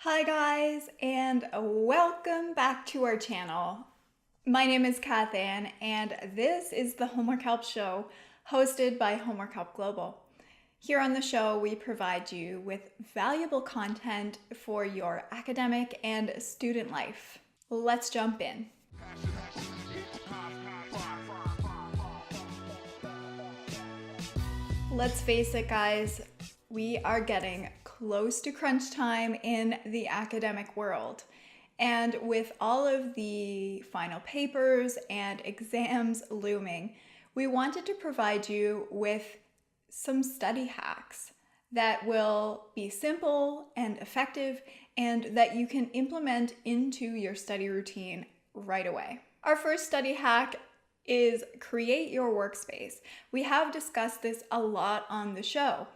Hi guys, and welcome back to our channel. My name is Cath Anne, and this is the Homework Help Show, hosted by Homework Help Global. Here on the show, we provide you with valuable content for your academic and student life. Let's jump in. Let's face it, guys, we are getting close to crunch time in the academic world. And with all of the final papers and exams looming, we wanted to provide you with some study hacks that will be simple and effective and that you can implement into your study routine right away. Our first study hack is create your workspace. We have discussed this a lot on the show.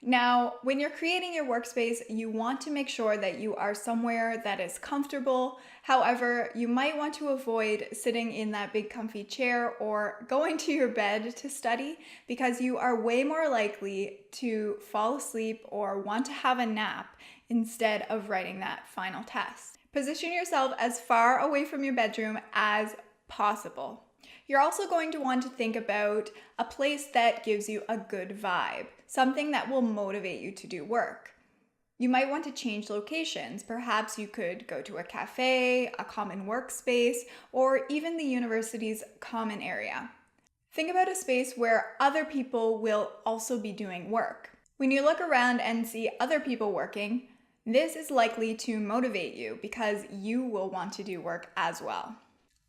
Now, when you're creating your workspace, you want to make sure that you are somewhere that is comfortable. However, you might want to avoid sitting in that big comfy chair or going to your bed to study because you are way more likely to fall asleep or want to have a nap instead of writing that final test. Position yourself as far away from your bedroom as possible. You're also going to want to think about a place that gives you a good vibe, something that will motivate you to do work. You might want to change locations. Perhaps you could go to a cafe, a common workspace, or even the university's common area. Think about a space where other people will also be doing work. When you look around and see other people working, this is likely to motivate you because you will want to do work as well.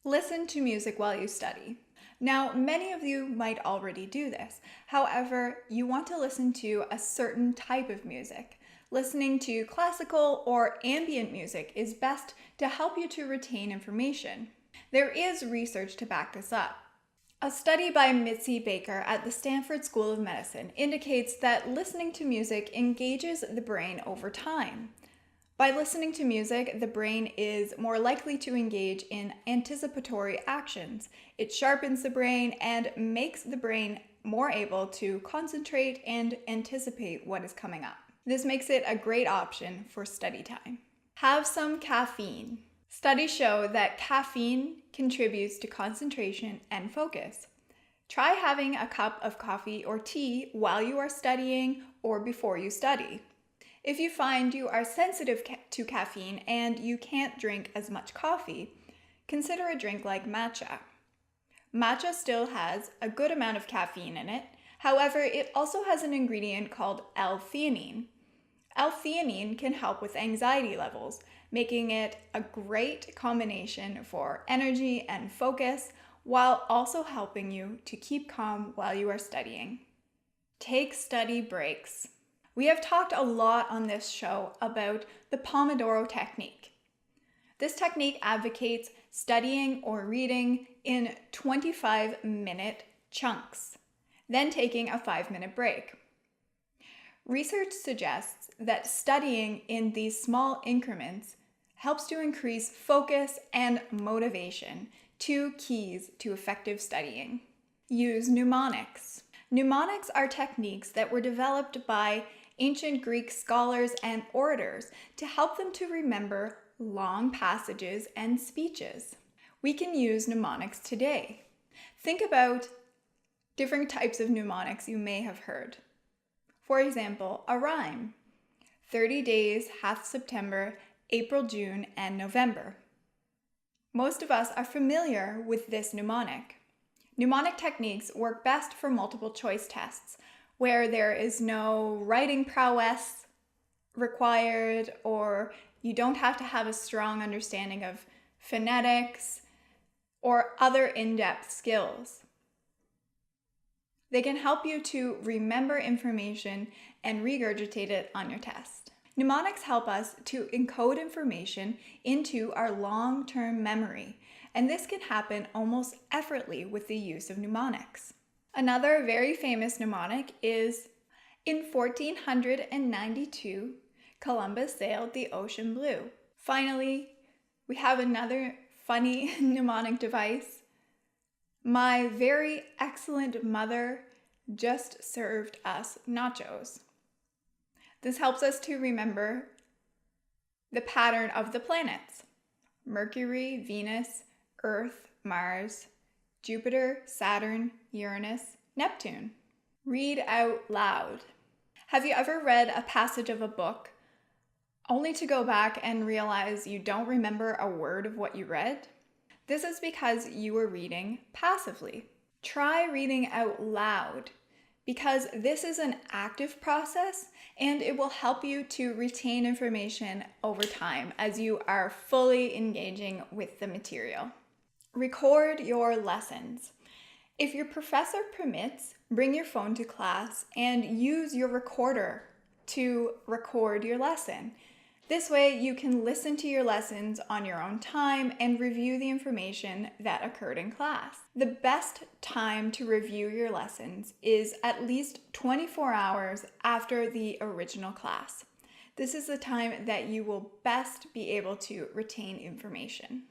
Listen to music while you study. Now, many of you might already do this. However, you want to listen to a certain type of music. Listening to classical or ambient music is best to help you to retain information. There is research to back this up. A study by Mitzi Baker at the Stanford School of Medicine indicates that listening to music engages the brain over time. By listening to music, the brain is more likely to engage in anticipatory actions. It sharpens the brain and makes the brain more able to concentrate and anticipate what is coming up. This makes it a great option for study time. Have some caffeine. Studies show that caffeine contributes to concentration and focus. Try having a cup of coffee or tea while you are studying or before you study. If you find you are sensitive to caffeine and you can't drink as much coffee, consider a drink like matcha. Matcha still has a good amount of caffeine in it. However, it also has an ingredient called L-theanine. L-theanine can help with anxiety levels, making it a great combination for energy and focus, while also helping you to keep calm while you are studying. Take study breaks. We have talked a lot on this show about the Pomodoro technique. This technique advocates studying or reading in 25-minute chunks, then taking a 5-minute break. Research suggests that studying in these small increments helps to increase focus and motivation, two keys to effective studying. Use mnemonics. Mnemonics are techniques that were developed by ancient Greek scholars and orators to help them to remember long passages and speeches. We can use mnemonics today. Think about different types of mnemonics you may have heard. For example, a rhyme. 30 days hath September, April, June, and November. Most of us are familiar with this mnemonic. Mnemonic techniques work best for multiple choice tests, where there is no writing prowess required, or you don't have to have a strong understanding of phonetics or other in-depth skills. They can help you to remember information and regurgitate it on your test. Mnemonics help us to encode information into our long-term memory, and this can happen almost effortlessly with the use of mnemonics. Another very famous mnemonic is, in 1492, Columbus sailed the ocean blue. Finally, we have another funny mnemonic device. My very excellent mother just served us nachos. This helps us to remember the pattern of the planets: Mercury, Venus, Earth, Mars, Jupiter, Saturn, Uranus, Neptune. Read out loud. Have you ever read a passage of a book only to go back and realize you don't remember a word of what you read? This is because you were reading passively. Try reading out loud, because this is an active process and it will help you to retain information over time as you are fully engaging with the material. Record your lessons. If your professor permits, bring your phone to class and use your recorder to record your lesson. This way you can listen to your lessons on your own time and review the information that occurred in class. The best time to review your lessons is at least 24 hours after the original class. This is the time that you will best be able to retain information.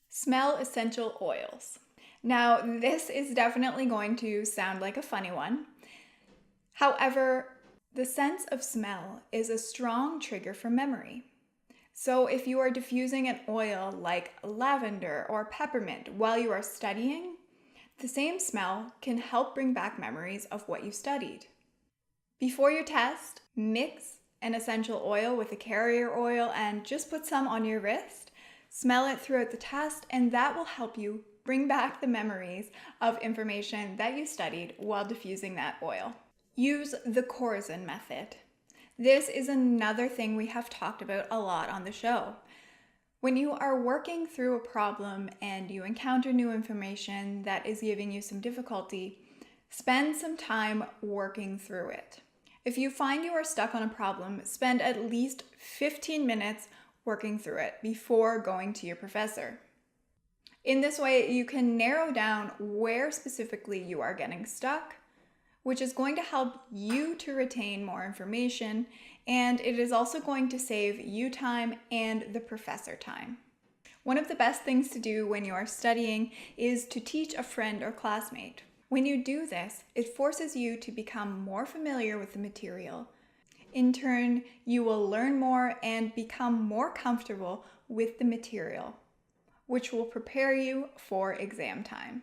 Smell essential oils. Now, this is definitely going to sound like a funny one. However, the sense of smell is a strong trigger for memory. So if you are diffusing an oil like lavender or peppermint while you are studying, the same smell can help bring back memories of what you studied. Before your test, mix an essential oil with a carrier oil and just put some on your wrist. Smell it throughout the test, and that will help you bring back the memories of information that you studied while diffusing that oil. Use the Corazon Method. This is another thing we have talked about a lot on the show. When you are working through a problem and you encounter new information that is giving you some difficulty, spend some time working through it. If you find you are stuck on a problem, spend at least 15 minutes working through it before going to your professor. In this way, you can narrow down where specifically you are getting stuck, which is going to help you to retain more information, and it is also going to save you time and the professor time. One of the best things to do when you are studying is to teach a friend or classmate. When you do this, it forces you to become more familiar with the material. In turn, you will learn more and become more comfortable with the material, which will prepare you for exam time.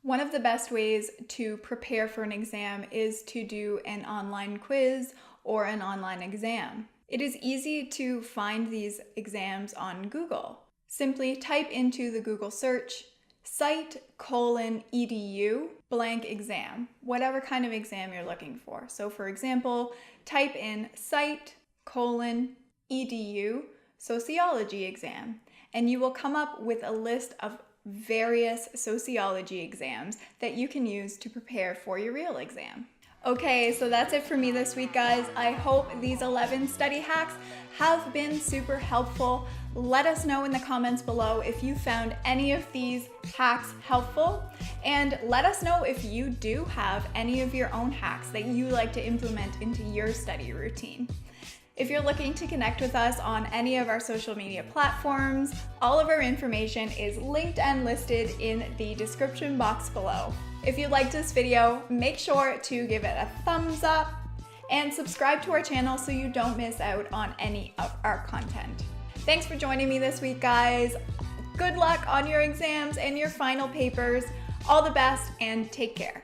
One of the best ways to prepare for an exam is to do an online quiz or an online exam. It is easy to find these exams on Google. Simply type into the Google search site:/edu blank exam, whatever kind of exam you're looking for. So for example, type in site:/edu sociology exam, and you will come up with a list of various sociology exams that you can use to prepare for your real exam. Okay, so that's it for me this week, guys. I hope these 11 study hacks have been super helpful. Let us know in the comments below if you found any of these hacks helpful, and let us know if you do have any of your own hacks that you like to implement into your study routine. If you're looking to connect with us on any of our social media platforms, all of our information is linked and listed in the description box below. If you liked this video, make sure to give it a thumbs up and subscribe to our channel so you don't miss out on any of our content. Thanks for joining me this week, guys. Good luck on your exams and your final papers. All the best, and take care.